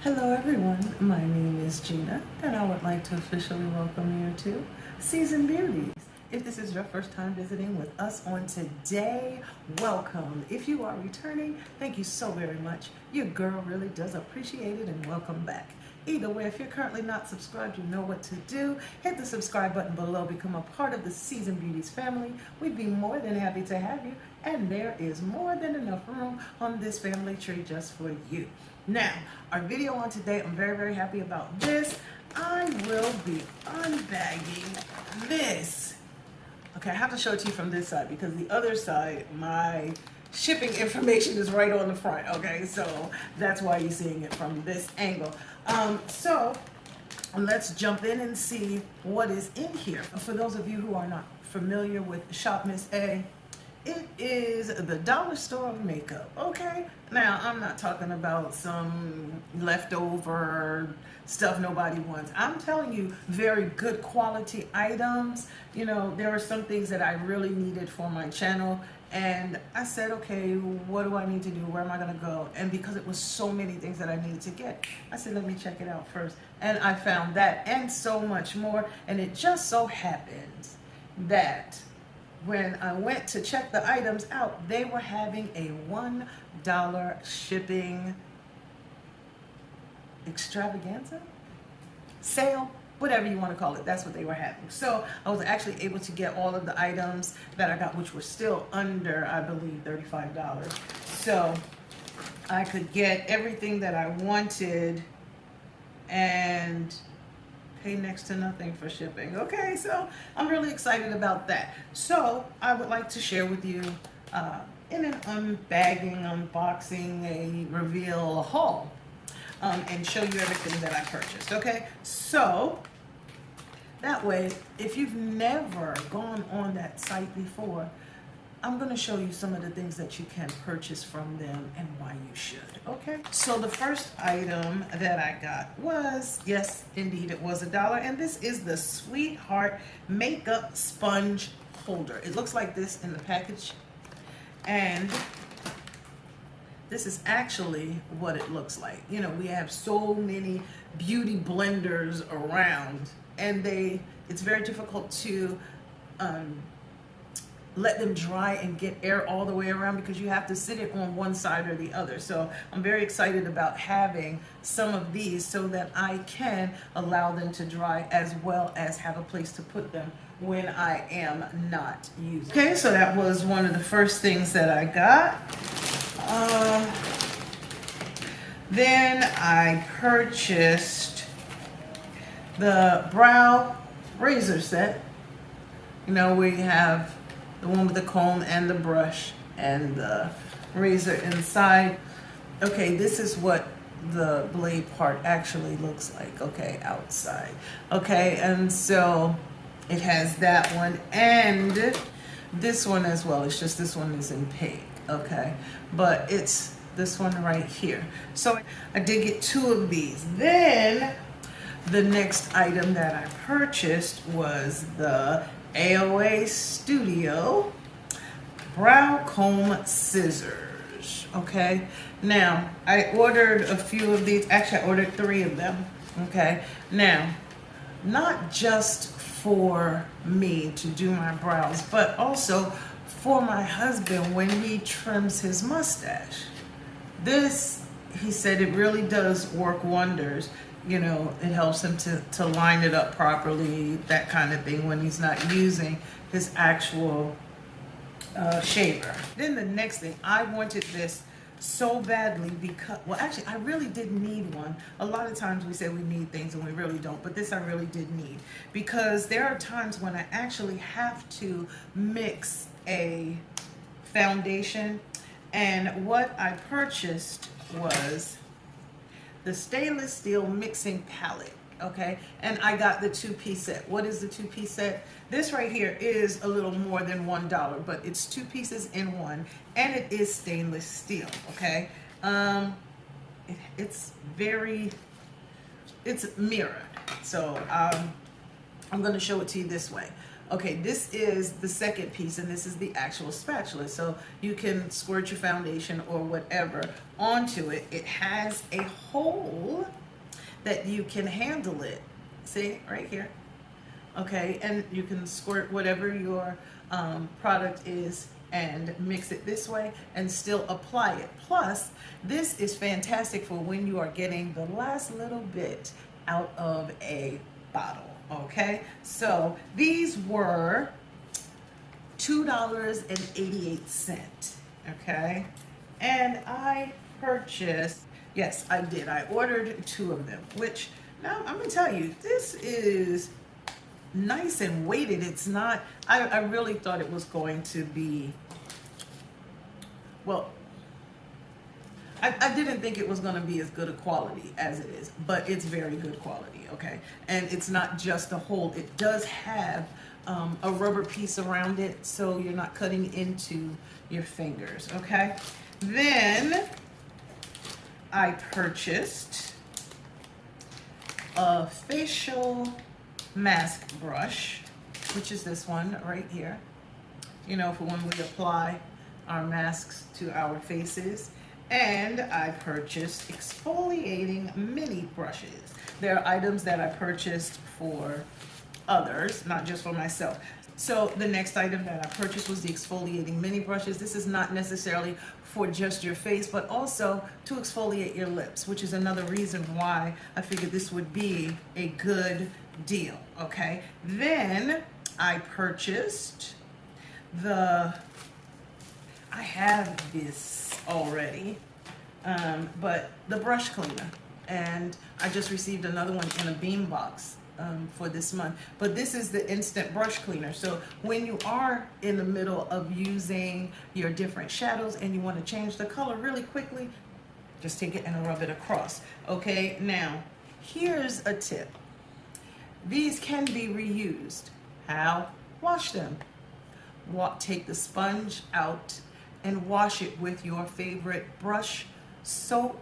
Hello everyone, my name is Gina and I would like to officially welcome you to Season Beauties. If this is your first time visiting with us on today, welcome. If you are returning, thank you so very much. Your girl really does appreciate it and welcome back. Either way, if you're currently not subscribed, you know what to do. Hit the subscribe button below, become a part of the Season Beauties family. We'd be more than happy to have you, and there is more than enough room on this family tree just for you. Now, our video on today, I'm very, very happy about this. I will be unbagging this. Okay, I have to show it to you from this side because the other side, my shipping information is right on the front, okay? So that's why you're seeing it from this angle. So let's jump in and see what is in here. For those of you who are not familiar with Shop Miss A, it is the dollar store makeup, okay? Now, I'm not talking about some leftover stuff nobody wants. I'm telling you, very good quality items. You know, there are some things that I really needed for my channel, and I said, okay, what do I need to do? Where am I gonna go? And because it was so many things that I needed to get, I said, let me check it out first. And I found that and so much more, and it just so happens that when I went to check the items out, they were having a $1 shipping extravaganza? Sale? Whatever you want to call it, that's what they were having. So I was actually able to get all of the items that I got, which were still under, I believe, $35. So I could get everything that I wanted and pay next to nothing for shipping. Okay, so I'm really excited about that. So I would like to share with you in an unbagging, unboxing, a reveal, a haul, and show you everything that I purchased. Okay, so that way, if you've never gone on that site before, I'm going to show you some of the things that you can purchase from them and why you should, okay? So the first item that I got was, yes, indeed, it was $1, and this is the Sweetheart Makeup Sponge Holder. It looks like this in the package, and this is actually what it looks like. You know, we have so many beauty blenders around, and it's very difficult to let them dry and get air all the way around because you have to sit it on one side or the other. So I'm very excited about having some of these so that I can allow them to dry as well as have a place to put them when I am not using. Okay, so that was one of the first things that I got. Then I purchased the brow razor set. You know, we have the one with the comb and the brush and the razor inside. Okay, this is what the blade part actually looks like, okay, outside. Okay, and so it has that one and this one as well. It's just this one is in pink, okay? But it's this one right here. So I did get 2 of these. Then the next item that I purchased was the AOA Studio brow comb scissors. Okay, now I ordered a few of these. Actually, I ordered 3 of them. Okay, now not just for me to do my brows, but also for my husband when he trims his mustache. This, he said, it really does work wonders. You know, it helps him to line it up properly, that kind of thing, when he's not using his actual shaver. Then the next thing, I wanted this so badly because, well, actually, I really did need one. A lot of times we say we need things and we really don't, but this I really did need because there are times when I actually have to mix a foundation, and what I purchased was the stainless steel mixing palette, okay? And I got the 2-piece set. What is the 2-piece set? This right here is a little more than $1, but it's 2 pieces in one, and it is stainless steel, okay? It's mirrored. So I'm gonna show it to you this way. Okay, this is the second piece, and this is the actual spatula. So you can squirt your foundation or whatever onto it. It has a hole that you can handle it. See, right here. Okay, and you can squirt whatever your product is and mix it this way and still apply it. Plus, this is fantastic for when you are getting the last little bit out of a bottle. Okay, so these were $2.88. Okay, and I purchased, yes, I did. I ordered 2 of them, which now I'm gonna tell you, this is nice and weighted. It's not, I really thought it was going to be, well, I didn't think it was going to be as good a quality as it is, but it's very good quality, okay? And it's not just a hold. It does have a rubber piece around it, so you're not cutting into your fingers, okay? Then I purchased a facial mask brush, which is this one right here, you know, for when we apply our masks to our faces. And I purchased exfoliating mini brushes. There are items that I purchased for others, not just for myself. So the next item that I purchased was the exfoliating mini brushes. This is not necessarily for just your face, but also to exfoliate your lips, which is another reason why I figured this would be a good deal, okay? Then I purchased I have this already, but the brush cleaner, and I just received another one in a beam box for this month. But this is the instant brush cleaner. So when you are in the middle of using your different shadows and you want to change the color really quickly, just take it and rub it across. Okay, now here's a tip. These can be reused. How? Wash them. Take the sponge out and wash it with your favorite brush soap,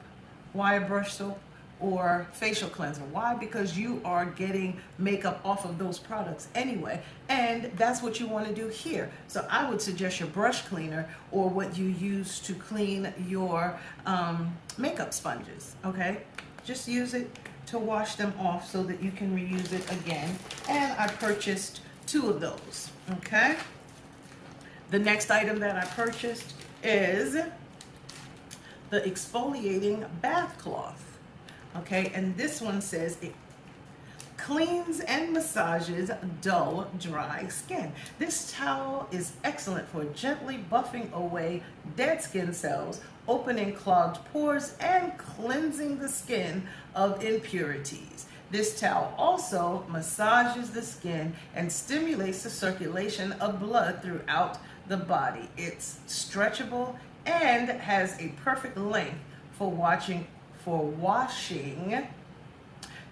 wire brush soap, or facial cleanser. Why? Because you are getting makeup off of those products anyway, and that's what you want to do here. So I would suggest your brush cleaner, or what you use to clean your makeup sponges, okay? Just use it to wash them off so that you can reuse it again. And I purchased 2 of those, okay? The next item that I purchased is the exfoliating bath cloth. Okay, and this one says it cleans and massages dull, dry skin. This towel is excellent for gently buffing away dead skin cells, opening clogged pores, and cleansing the skin of impurities. This towel also massages the skin and stimulates the circulation of blood throughout the body. It's stretchable and has a perfect length for washing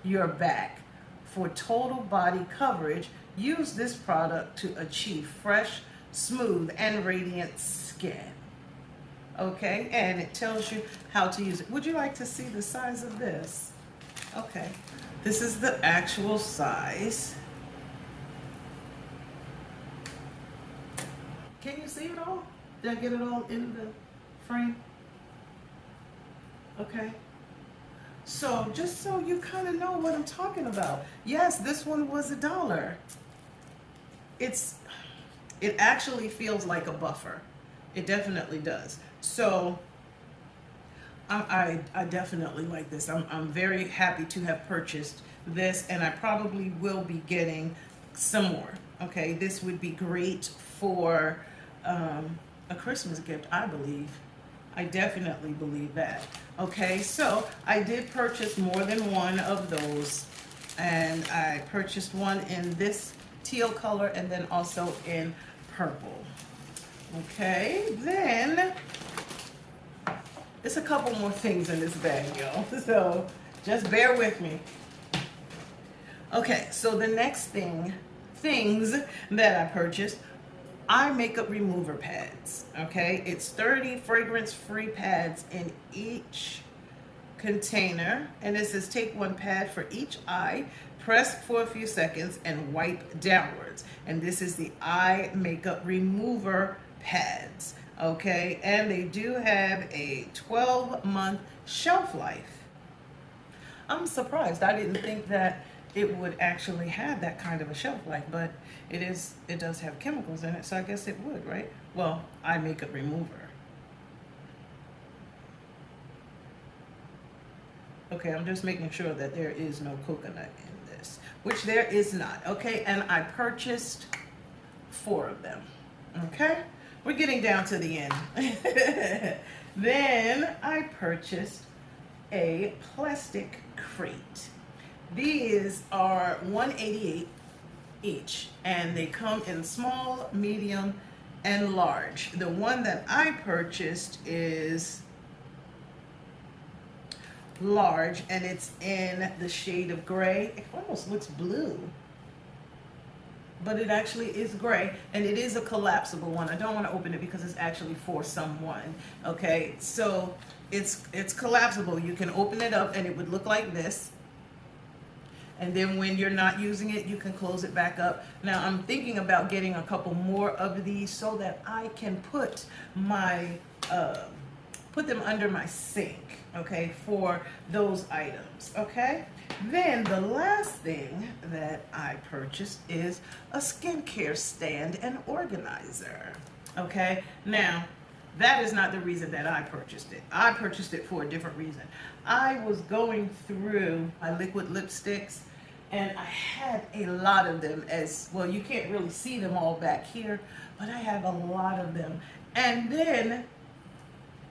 your back. For total body coverage, use this product to achieve fresh, smooth, and radiant skin. Okay, and it tells you how to use it. Would you like to see the size of this? Okay, this is the actual size. Can you see it all? Did I get it all in the frame? Okay. So just so you kind of know what I'm talking about. Yes, this one was $1. It actually feels like a buffer. It definitely does. So I definitely like this. I'm very happy to have purchased this, and I probably will be getting some more. Okay, this would be great for a Christmas gift, I believe. I definitely believe that. Okay, so I did purchase more than one of those, and I purchased one in this teal color and then also in purple. Okay, then there's a couple more things in this bag, y'all, so just bear with me. Okay, so the next things that I purchased, eye makeup remover pads. Okay, it's 30 fragrance-free pads in each container, and it says take 1 pad for each eye, press for a few seconds, and wipe downwards. And this is the eye makeup remover pads. Okay, and they do have a 12-month shelf life. I'm surprised. I didn't think that it would actually have that kind of a shelf life, but it does have chemicals in it, so I guess it would, right? Well, eye makeup remover. Okay, I'm just making sure that there is no coconut in this, which there is not. Okay, and I purchased 4 of them. Okay, we're getting down to the end. Then I purchased a plastic crate. These are $188 each, and they come in small, medium, and large. The one that I purchased is large, and it's in the shade of gray. It almost looks blue, but it actually is gray, and it is a collapsible one. I don't want to open it because it's actually for someone. Okay, so it's collapsible. You can open it up and it would look like this, and then when you're not using it, you can close it back up. Now I'm thinking about getting a couple more of these so that I can put them under my sink, okay, for those items. Okay, then the last thing that I purchased is a skincare stand and organizer. Okay, now that is not the reason that I purchased it. I purchased it for a different reason. I was going through my liquid lipsticks, and I had a lot of them. As well, you can't really see them all back here, but I have a lot of them. And then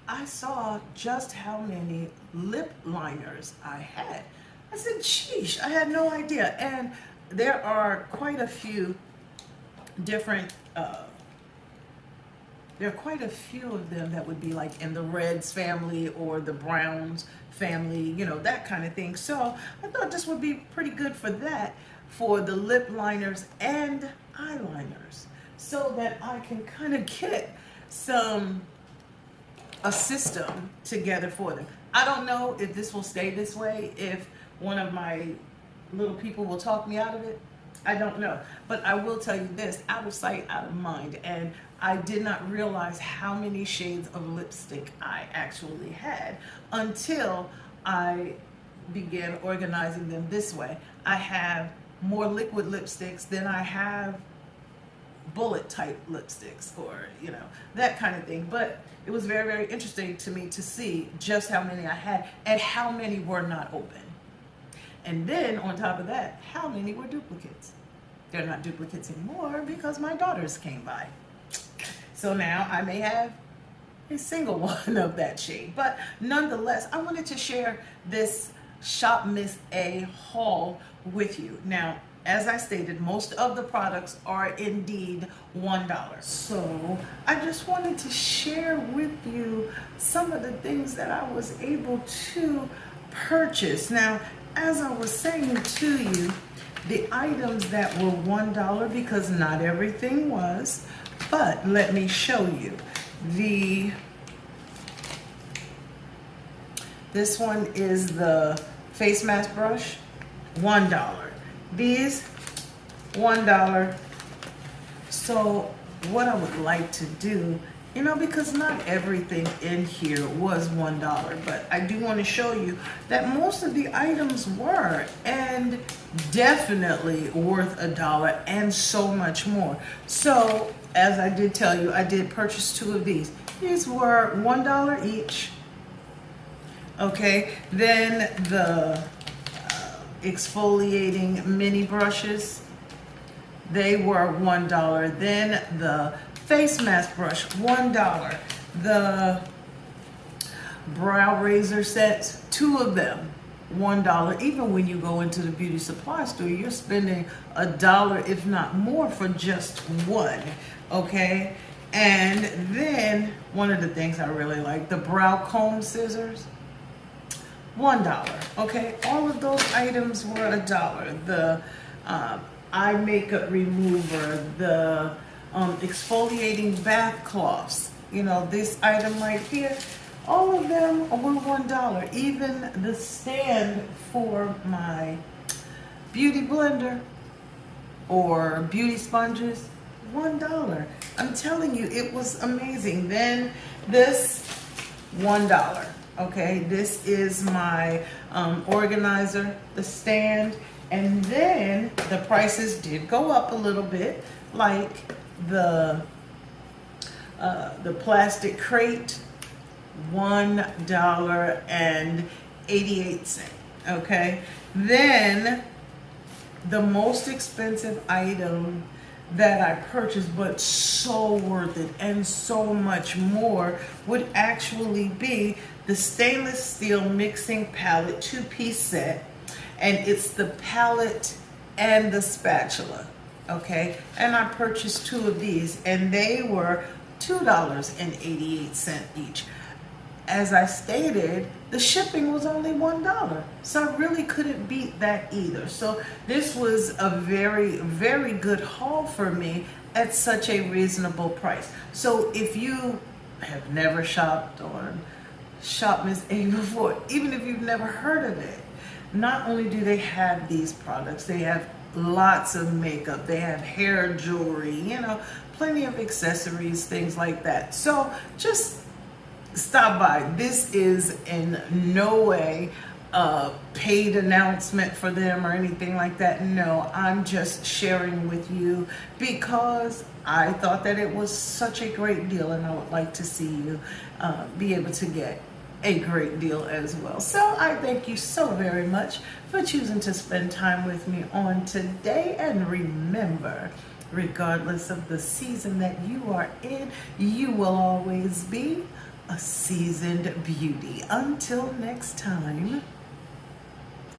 I saw just how many lip liners I had. I said, sheesh, I had no idea. And there are quite a few different, there are quite a few of them that would be like in the reds family or the browns family, you know, that kind of thing. So I thought this would be pretty good for that, for the lip liners and eyeliners, so that I can kind of get a system together for them. I don't know if this will stay this way, if one of my little people will talk me out of it. I don't know, but I will tell you this, out of sight, out of mind. And I did not realize how many shades of lipstick I actually had until I began organizing them this way. I have more liquid lipsticks than I have bullet type lipsticks, or you know, that kind of thing. But it was very, very interesting to me to see just how many I had and how many were not open. And then on top of that, how many were duplicates. They're not duplicates anymore because my daughters came by. So now I may have a single one of that shade. But nonetheless, I wanted to share this Shop Miss A haul with you. Now, as I stated, most of the products are indeed $1. So I just wanted to share with you some of the things that I was able to purchase. Now, as I was saying to you, the items that were $1, because not everything was, but let me show you. This one is the face mask brush, $1. These, $1. So what I would like to do, you know, because not everything in here was $1, but I do want to show you that most of the items were, and definitely worth $1 and so much more. So as I did tell you, I did purchase 2 of these. These were $1 each. Okay, then the exfoliating mini brushes, they were $1. Then the face mask brush, $1. The brow razor sets, 2 of them, $1. Even when you go into the beauty supply store, you're spending $1, if not more, for just one. Okay, and then one of the things I really like, the brow comb scissors, $1. Okay, all of those items were $1. The eye makeup remover, the exfoliating bath cloths, you know, this item right here, all of them were $1. Even the stand for my beauty blender or beauty sponges, $1. I'm telling you, it was amazing. Then this, $1. Okay, this is my organizer, the stand, and then the prices did go up a little bit, like the plastic crate, $1.88. Okay, then the most expensive item that I purchased, but so worth it and so much more, would actually be the stainless steel mixing palette 2-piece set, and it's the palette and the spatula. Okay, and I purchased 2 of these, and they were $2.88 each. As I stated, the shipping was only $1, so I really couldn't beat that either. So this was a very, very good haul for me at such a reasonable price. So if you have never shopped on Shop Miss A before, even if you've never heard of it, not only do they have these products, they have lots of makeup, they have hair jewelry, you know, plenty of accessories, things like that. So just stop by. This is in no way a paid announcement for them or anything like that. No, I'm just sharing with you because I thought that it was such a great deal, and I would like to see you be able to get a great deal as well. So I thank you so very much for choosing to spend time with me on today. And remember, regardless of the season that you are in, you will always be a seasoned beauty. Until next time.